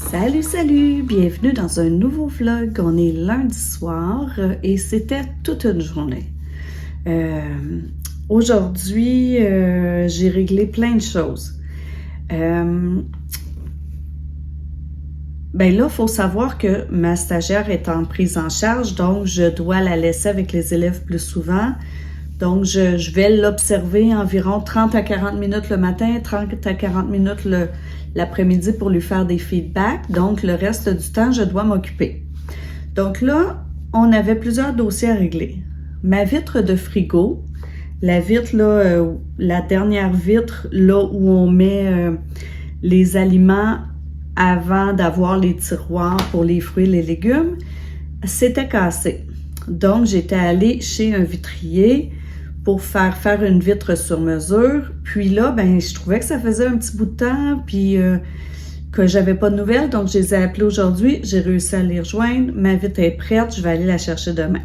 Salut, salut! Bienvenue dans un nouveau vlog. On est lundi soir et c'était toute une journée. Aujourd'hui, j'ai réglé plein de choses. Ben là, il faut savoir que ma stagiaire est en prise en charge, donc je dois la laisser avec les élèves plus souvent. Donc, je vais l'observer environ 30 à 40 minutes le matin, 30 à 40 minutes l'après-midi pour lui faire des feedbacks. Donc, le reste du temps, je dois m'occuper. Donc là, on avait plusieurs dossiers à régler. Ma vitre de frigo, la vitre, là, la dernière vitre, là où on met les aliments avant d'avoir les tiroirs pour les fruits et les légumes, c'était cassé. Donc, j'étais allée chez un vitrier pour faire une vitre sur mesure. Puis là, ben, je trouvais que ça faisait un petit bout de temps, puis que j'avais pas de nouvelles. Donc, je les ai appelés aujourd'hui. J'ai réussi à les rejoindre. Ma vitre est prête. Je vais aller la chercher demain.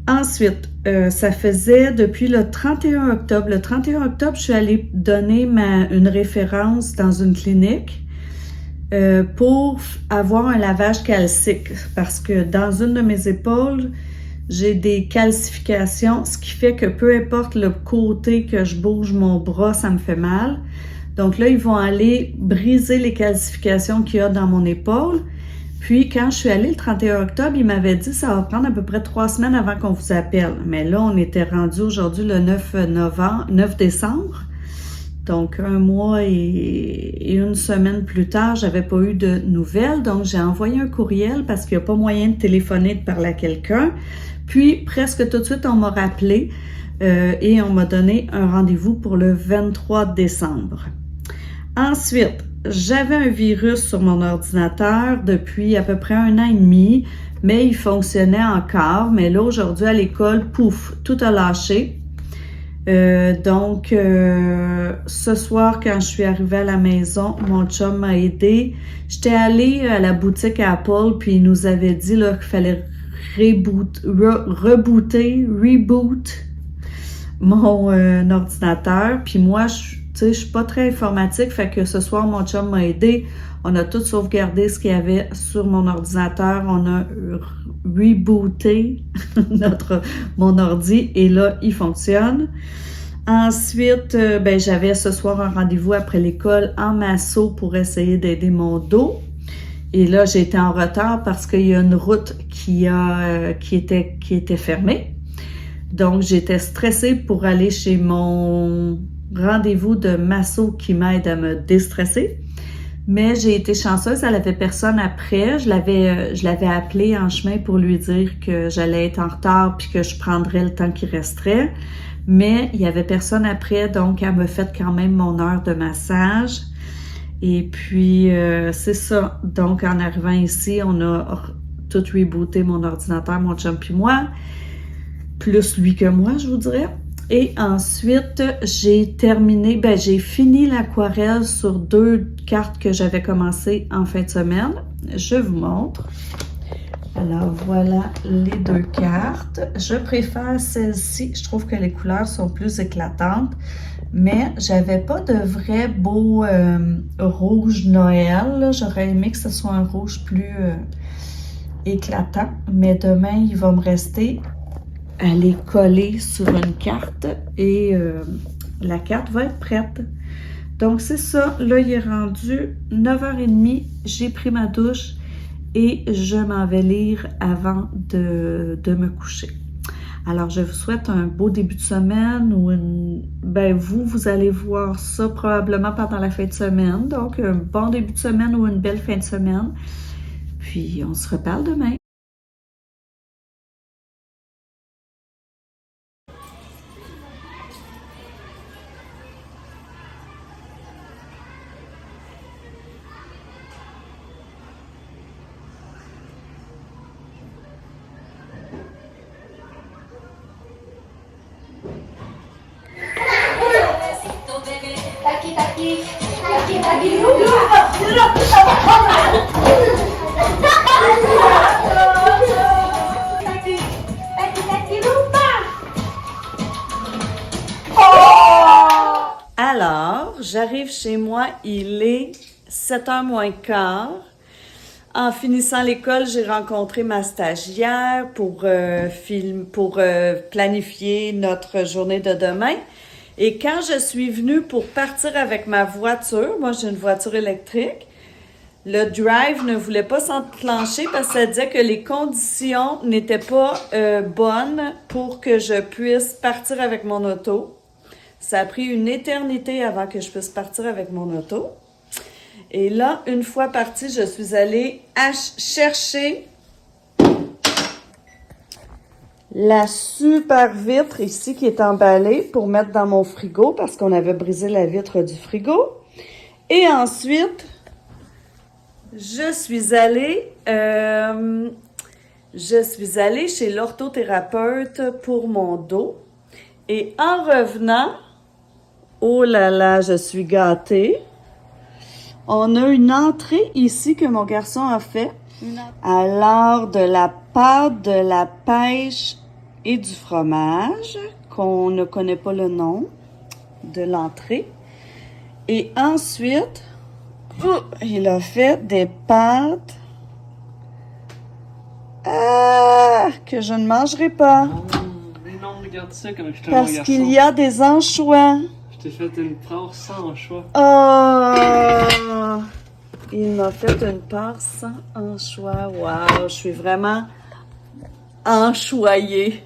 Ensuite, ça faisait depuis le 31 octobre. Le 31 octobre, je suis allée donner une référence dans une clinique pour avoir un lavage calcique. Parce que dans une de mes épaules, j'ai des calcifications, ce qui fait que peu importe le côté que je bouge mon bras, ça me fait mal. Donc là, ils vont aller briser les calcifications qu'il y a dans mon épaule. Puis quand je suis allée le 31 octobre, ils m'avaient dit que ça va prendre à peu près 3 semaines avant qu'on vous appelle. Mais là, on était rendu aujourd'hui le 9 décembre. Donc, 1 mois et 1 semaine plus tard, j'avais pas eu de nouvelles. Donc, j'ai envoyé un courriel parce qu'il n'y a pas moyen de téléphoner, de parler à quelqu'un. Puis, presque tout de suite, on m'a rappelé et on m'a donné un rendez-vous pour le 23 décembre. Ensuite, j'avais un virus sur mon ordinateur depuis à peu près 1 an et demi, mais il fonctionnait encore. Mais là, aujourd'hui, à l'école, pouf, tout a lâché. Donc, ce soir, quand je suis arrivée à la maison, mon chum m'a aidé. J'étais allée à la boutique Apple, puis il nous avait dit là, qu'il fallait reboot mon ordinateur. Puis moi, je suis pas très informatique, fait que ce soir, mon chum m'a aidé. On a tout sauvegardé ce qu'il y avait sur mon ordinateur. On a rebooté mon ordi et là, il fonctionne. Ensuite, ben, j'avais ce soir un rendez-vous après l'école en masso pour essayer d'aider mon dos. Et là, j'ai été en retard parce qu'il y a une route qui était fermée. Donc, j'étais stressée pour aller chez mon rendez-vous de masso qui m'aide à me déstresser. Mais j'ai été chanceuse, elle avait personne après. Je l'avais appelé en chemin pour lui dire que j'allais être en retard puis que je prendrais le temps qui resterait. Mais il y avait personne après, donc elle me fait quand même mon heure de massage. Et puis, c'est ça. Donc, en arrivant ici, on a tout rebooté mon ordinateur, mon chum puis moi. Plus lui que moi, je vous dirais. Et ensuite, j'ai fini l'aquarelle sur 2 cartes que j'avais commencé en fin de semaine. Je vous montre. Alors, voilà les 2 cartes. Je préfère celle-ci. Je trouve que les couleurs sont plus éclatantes. Mais j'avais pas de vrai beau rouge Noël. J'aurais aimé que ce soit un rouge plus éclatant. Mais demain, il va me rester à les coller sur une carte et la carte va être prête. Donc, c'est ça. Là, il est rendu 9h30. J'ai pris ma douche et je m'en vais lire avant de me coucher. Alors, je vous souhaite un beau début de semaine ou vous allez voir ça probablement pendant la fin de semaine. Donc, un bon début de semaine ou une belle fin de semaine. Puis, on se reparle demain. j'arrive chez moi, il est 7h moins quart. En finissant l'école, j'ai rencontré ma stagiaire pour planifier notre journée de demain. Et quand je suis venue pour partir avec ma voiture, moi j'ai une voiture électrique, le drive ne voulait pas s'enclencher parce que ça disait que les conditions n'étaient pas bonnes pour que je puisse partir avec mon auto. Ça a pris une éternité avant que je puisse partir avec mon auto. Et là, une fois partie, je suis allée chercher la super vitre ici qui est emballée pour mettre dans mon frigo parce qu'on avait brisé la vitre du frigo. Et ensuite, je suis allée chez l'orthothérapeute pour mon dos. Et en revenant, oh là là, je suis gâtée. On a une entrée ici que mon garçon a fait. Alors, de la pâte, de la pêche et du fromage, qu'on ne connaît pas le nom de l'entrée. Et ensuite, il a fait des pâtes que je ne mangerai pas. Non, mais non, regarde ça comme je te Parce qu'il y a des anchois. Je t'ai fait une pâte sans anchois. Oh! Il m'a fait une pâte sans anchois. Wow! Je suis vraiment enchoyée.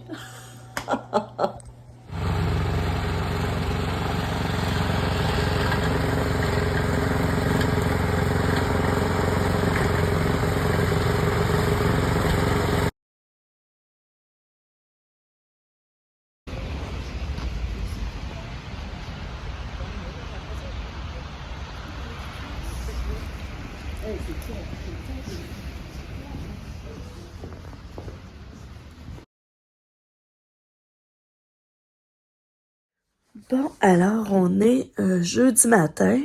Bon, alors on est jeudi matin.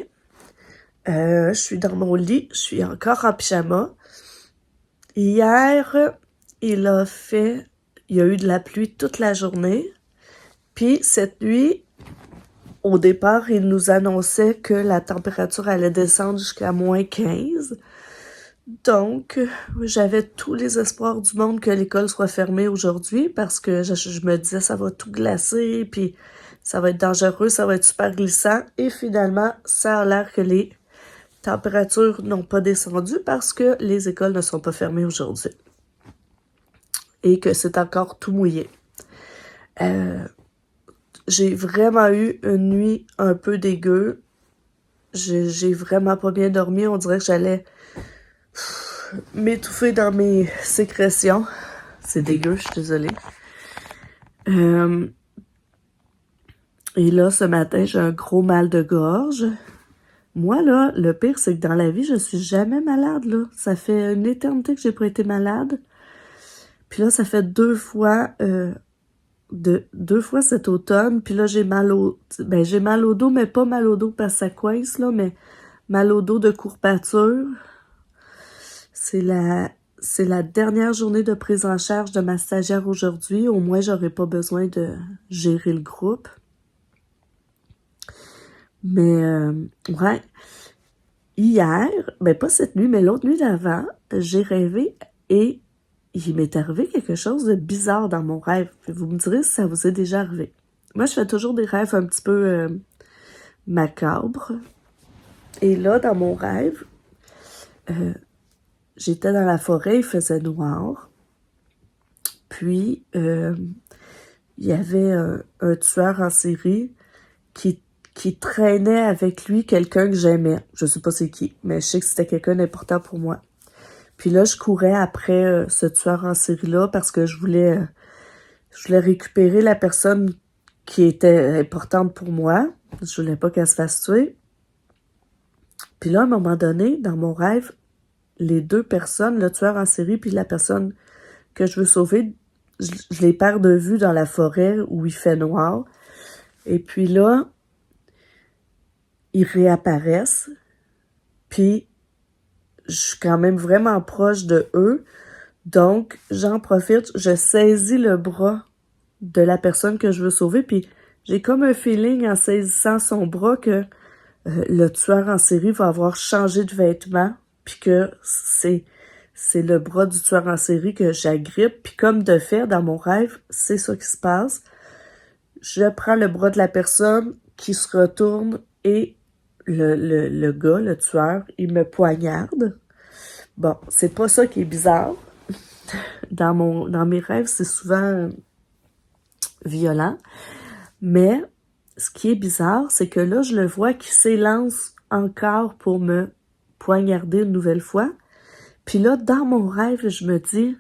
Je suis dans mon lit, je suis encore en pyjama. Hier, il y a eu de la pluie toute la journée. Puis cette nuit, au départ, il nous annonçait que la température allait descendre jusqu'à -15. Donc, j'avais tous les espoirs du monde que l'école soit fermée aujourd'hui parce que je me disais ça va tout glacer, puis ça va être dangereux, ça va être super glissant. Et finalement, ça a l'air que les températures n'ont pas descendu parce que les écoles ne sont pas fermées aujourd'hui. Et que c'est encore tout mouillé. J'ai vraiment eu une nuit un peu dégueu. J'ai vraiment pas bien dormi. On dirait que j'allais m'étouffer dans mes sécrétions. C'est dégueu, je suis désolée. Et là, ce matin, j'ai un gros mal de gorge. Moi, là, le pire, c'est que dans la vie, je suis jamais malade, là. Ça fait une éternité que j'ai pas été malade. Puis là, ça fait deux fois cet automne. Puis là, j'ai mal au dos, mais pas mal au dos parce que ça coince, là, mais mal au dos de courbature. C'est la dernière journée de prise en charge de ma stagiaire aujourd'hui. Au moins, j'aurai pas besoin de gérer le groupe. Mais, ouais, hier, ben pas cette nuit, mais l'autre nuit d'avant, j'ai rêvé et il m'est arrivé quelque chose de bizarre dans mon rêve. Vous me direz si ça vous est déjà arrivé. Moi, je fais toujours des rêves un petit peu macabres. Et là, dans mon rêve, j'étais dans la forêt, il faisait noir. Puis, il y avait un tueur en série qui traînait avec lui quelqu'un que j'aimais. Je sais pas c'est qui, mais je sais que c'était quelqu'un d'important pour moi. Puis là, je courais après ce tueur en série-là parce que je voulais récupérer la personne qui était importante pour moi. Je voulais pas qu'elle se fasse tuer. Puis là, à un moment donné, dans mon rêve, les deux personnes, le tueur en série puis la personne que je veux sauver, je les perds de vue dans la forêt où il fait noir. Et puis là, ils réapparaissent, puis je suis quand même vraiment proche de eux, donc j'en profite, je saisis le bras de la personne que je veux sauver, puis j'ai comme un feeling en saisissant son bras que le tueur en série va avoir changé de vêtements, puis que c'est le bras du tueur en série que j'agrippe, puis comme de fait, dans mon rêve, c'est ça qui se passe. Je prends le bras de la personne qui se retourne et le gars, le tueur, il me poignarde. Bon, c'est pas ça qui est bizarre. Dans mes rêves, c'est souvent violent. Mais ce qui est bizarre, c'est que là, je le vois qui s'élance encore pour me poignarder une nouvelle fois. Puis là, dans mon rêve, je me dis,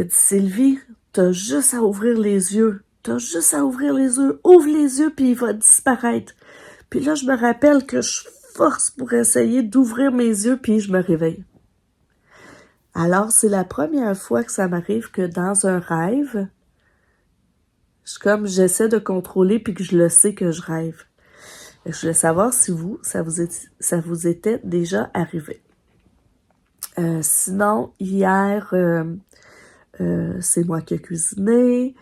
Sylvie, t'as juste à ouvrir les yeux. T'as juste à ouvrir les yeux. Ouvre les yeux, puis il va disparaître. Puis là, je me rappelle que je force pour essayer d'ouvrir mes yeux, puis je me réveille. Alors, c'est la première fois que ça m'arrive que dans un rêve, j'essaie de contrôler, puis que je le sais que je rêve. Et je voulais savoir si ça vous était déjà arrivé. Sinon, hier, c'est moi qui ai cuisiné.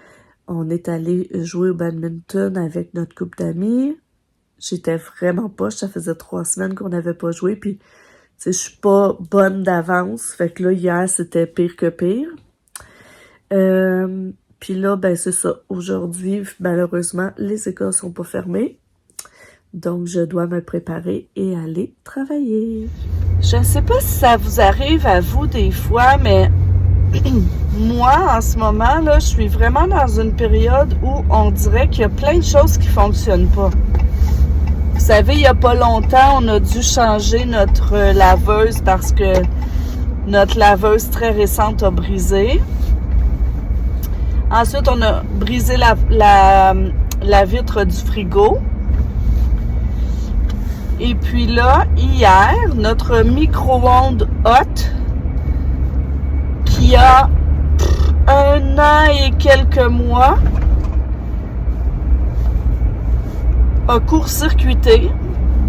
On est allé jouer au badminton avec notre couple d'amis. J'étais vraiment poche. Ça faisait 3 semaines qu'on n'avait pas joué. Puis, tu sais, je suis pas bonne d'avance. Fait que là, hier, c'était pire que pire. Puis là, ben c'est ça. Aujourd'hui, malheureusement, les écoles sont pas fermées. Donc, je dois me préparer et aller travailler. Je ne sais pas si ça vous arrive à vous des fois, mais moi, en ce moment, là, je suis vraiment dans une période où on dirait qu'il y a plein de choses qui fonctionnent pas. Vous savez, il n'y a pas longtemps, on a dû changer notre laveuse parce que notre laveuse très récente a brisé. Ensuite, on a brisé la vitre du frigo. Et puis là, hier, notre micro-ondes hot, qui a 1 an et quelques mois, a court-circuité.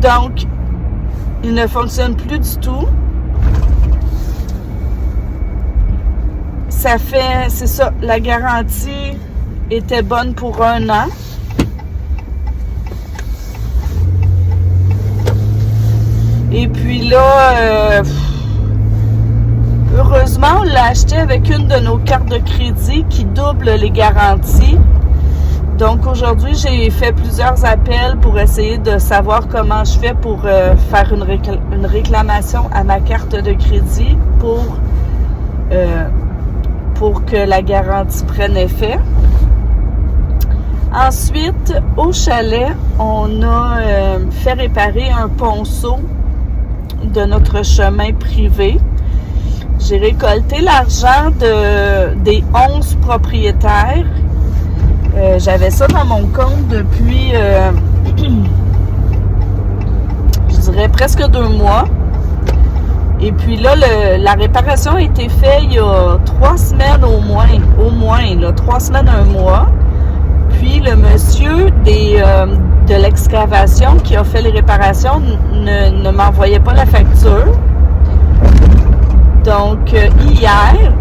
Donc, il ne fonctionne plus du tout. C'est ça, la garantie était bonne pour 1 an. Et puis là, heureusement, on l'a acheté avec une de nos cartes de crédit qui double les garanties. Donc aujourd'hui, j'ai fait plusieurs appels pour essayer de savoir comment je fais pour faire une réclamation à ma carte de crédit pour que la garantie prenne effet. Ensuite, au chalet, on a fait réparer un ponceau de notre chemin privé. J'ai récolté l'argent des 11 propriétaires. J'avais ça dans mon compte depuis, je dirais, presque 2 mois. Et puis là, la réparation a été faite il y a 3 semaines au moins, là, 3 semaines, 1 mois. Puis le monsieur de l'excavation qui a fait les réparations ne m'envoyait pas la facture. Donc hier,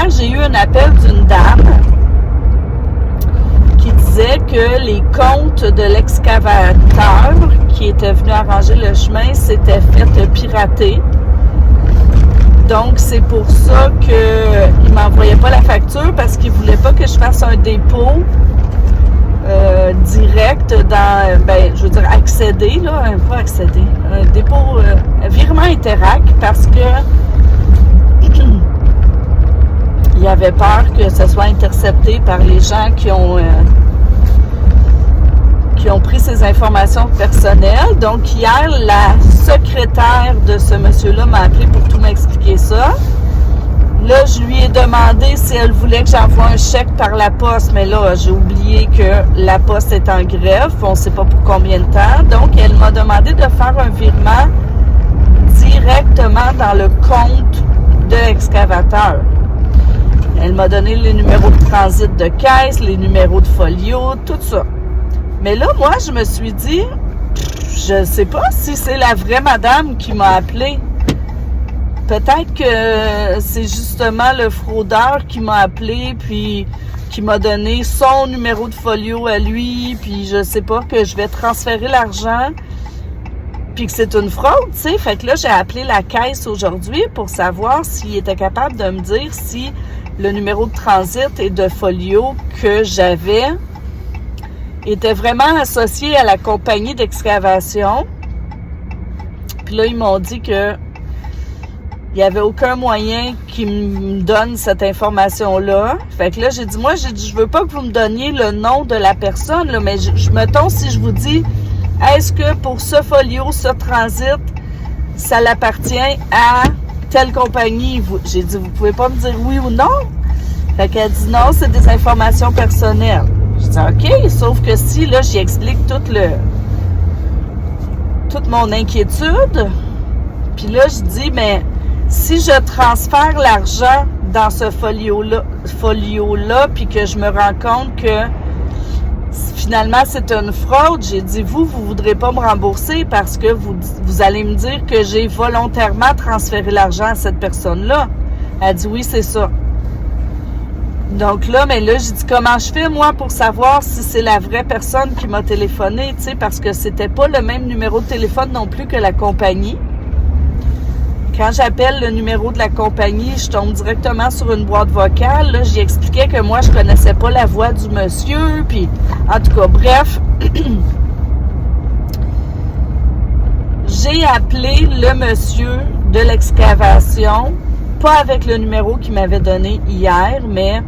j'ai eu un appel d'une dame qui disait que les comptes de l'excavateur qui était venu arranger le chemin s'étaient fait pirater. Donc, c'est pour ça qu'il ne m'envoyait pas la facture parce qu'il ne voulait pas que je fasse un dépôt direct dans, je veux dire, accéder, là, pas accéder, un dépôt, virement Interac parce que il avait peur que ce soit intercepté par les gens qui ont pris ces informations personnelles. Donc, hier, la secrétaire de ce monsieur-là m'a appelé pour tout m'expliquer ça. Là, je lui ai demandé si elle voulait que j'envoie un chèque par la poste, mais là, j'ai oublié que la poste est en grève. On ne sait pas pour combien de temps. Donc, elle m'a demandé de faire un virement directement dans le compte de l'excavateur. Elle m'a donné les numéros de transit de caisse, les numéros de folio, tout ça. Mais là, moi, je me suis dit, je sais pas si c'est la vraie madame qui m'a appelé. peut-être que c'est justement le fraudeur qui m'a appelé, puis qui m'a donné son numéro de folio à lui, puis je sais pas, que je vais transférer l'argent, puis que c'est une fraude, tu sais. Fait que là, j'ai appelé la caisse aujourd'hui pour savoir s'il était capable de me dire si le numéro de transit et de folio que j'avais était vraiment associé à la compagnie d'excavation. Puis là, ils m'ont dit que il n'y avait aucun moyen qu'ils me donnent cette information-là. Fait que là, j'ai dit, je veux pas que vous me donniez le nom de la personne, là, mais mettons, si je vous dis, est-ce que pour ce folio, ce transit, ça l'appartient à telle compagnie? J'ai dit, vous pouvez pas me dire oui ou non? Fait qu'elle dit, non, c'est des informations personnelles. J'ai dit, OK, sauf que si, là, j'y explique toute mon inquiétude, puis là, je dis, mais si je transfère l'argent dans ce folio-là, puis que je me rends compte que finalement c'est une fraude, j'ai dit, vous voudrez pas me rembourser parce que vous allez me dire que j'ai volontairement transféré l'argent à cette personne-là. Elle dit, oui, c'est ça. Donc là, mais là, j'ai dit, comment je fais, moi, pour savoir si c'est la vraie personne qui m'a téléphoné, tu sais, parce que c'était pas le même numéro de téléphone non plus que la compagnie. Quand j'appelle le numéro de la compagnie, je tombe directement sur une boîte vocale. Là, j'y expliquais que moi, je connaissais pas la voix du monsieur. Puis, en tout cas, bref, j'ai appelé le monsieur de l'excavation, pas avec le numéro qu'il m'avait donné hier, mais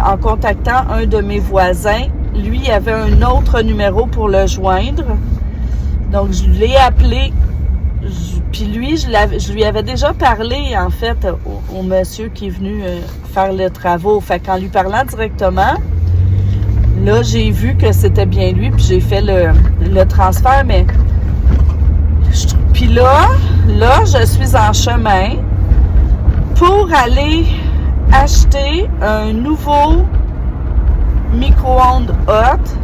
en contactant un de mes voisins. Lui, il avait un autre numéro pour le joindre. Donc, je l'ai appelé. Puis lui, je lui avais déjà parlé, en fait, au monsieur qui est venu faire les travaux. Fait qu'en lui parlant directement, là, j'ai vu que c'était bien lui, puis j'ai fait le transfert, mais... Puis là, je suis en chemin pour aller acheter un nouveau micro-ondes hot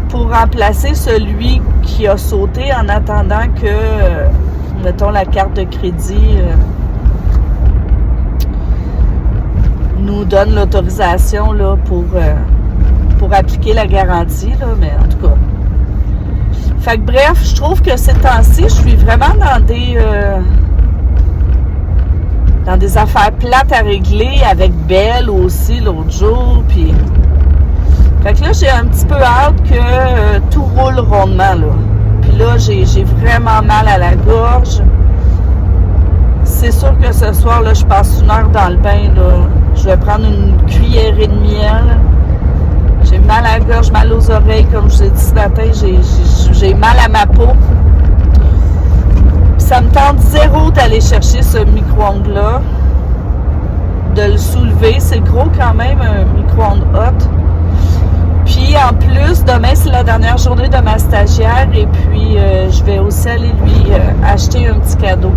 pour remplacer celui qui a sauté en attendant que, mettons, la carte de crédit nous donne l'autorisation là, pour appliquer la garantie, là, mais en tout cas. Fait que bref, je trouve que ces temps-ci, je suis vraiment dans des affaires plates à régler avec Belle aussi l'autre jour, puis... Fait que là, j'ai un petit peu hâte que tout roule rondement, là. Puis là, j'ai vraiment mal à la gorge. C'est sûr que ce soir, là, je passe une heure dans le bain, là. Je vais prendre une cuillerée de miel. J'ai mal à la gorge, mal aux oreilles, comme je vous ai dit ce matin. J'ai mal à ma peau. Puis ça me tente zéro d'aller chercher ce micro-ondes-là. De le soulever. C'est gros quand même, un micro-ondes hot. Puis en plus, demain c'est la dernière journée de ma stagiaire et puis je vais aussi aller lui acheter un petit cadeau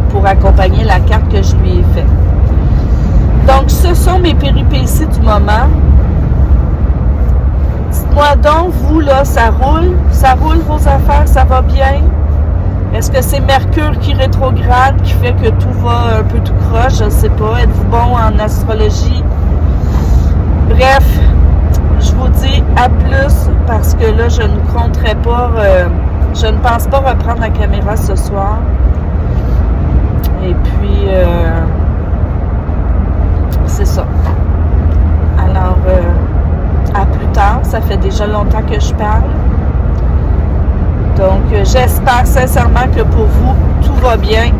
pour accompagner la carte que je lui ai faite. Donc ce sont mes péripéties du moment. Dites-moi donc, vous là, ça roule vos affaires, ça va bien? Est-ce que c'est Mercure qui rétrograde, qui fait que tout va un peu tout croche? Je ne sais pas. Êtes-vous bon en astrologie? Bref, je vous dis à plus parce que là, je ne compterai pas, je ne pense pas reprendre la caméra ce soir. Et puis, c'est ça. Alors, à plus tard, ça fait déjà longtemps que je parle. Donc, j'espère sincèrement que pour vous, tout va bien.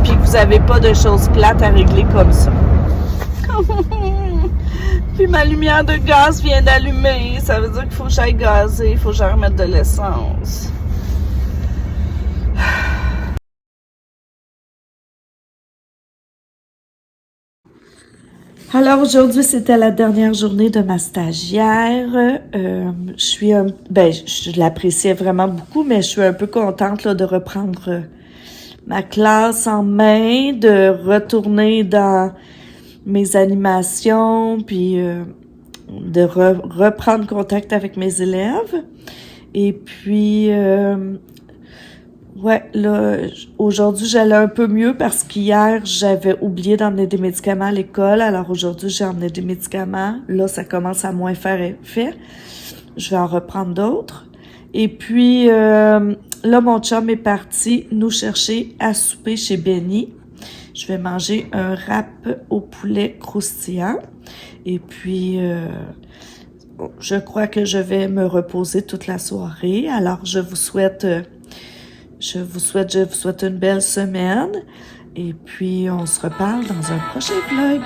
Puis que vous n'avez pas de choses plates à régler comme ça. Puis ma lumière de gaz vient d'allumer. Ça veut dire qu'il faut que j'aille gazer. Il faut que j'aille remettre de l'essence. Alors aujourd'hui, c'était la dernière journée de ma stagiaire. Je l'appréciais vraiment beaucoup, mais je suis un peu contente là, de reprendre ma classe en main, de retourner dans mes animations, puis de reprendre contact avec mes élèves. Et puis, Ouais, là, aujourd'hui, j'allais un peu mieux parce qu'hier, j'avais oublié d'emmener des médicaments à l'école. Alors aujourd'hui, j'ai emmené des médicaments. Là, ça commence à moins faire effet. Je vais en reprendre d'autres. Et puis, là, mon chum est parti nous chercher à souper chez Benny. Je vais manger un wrap au poulet croustillant. Et puis, je crois que je vais me reposer toute la soirée. Alors, je vous souhaite une belle semaine. Et puis, on se reparle dans un prochain vlog.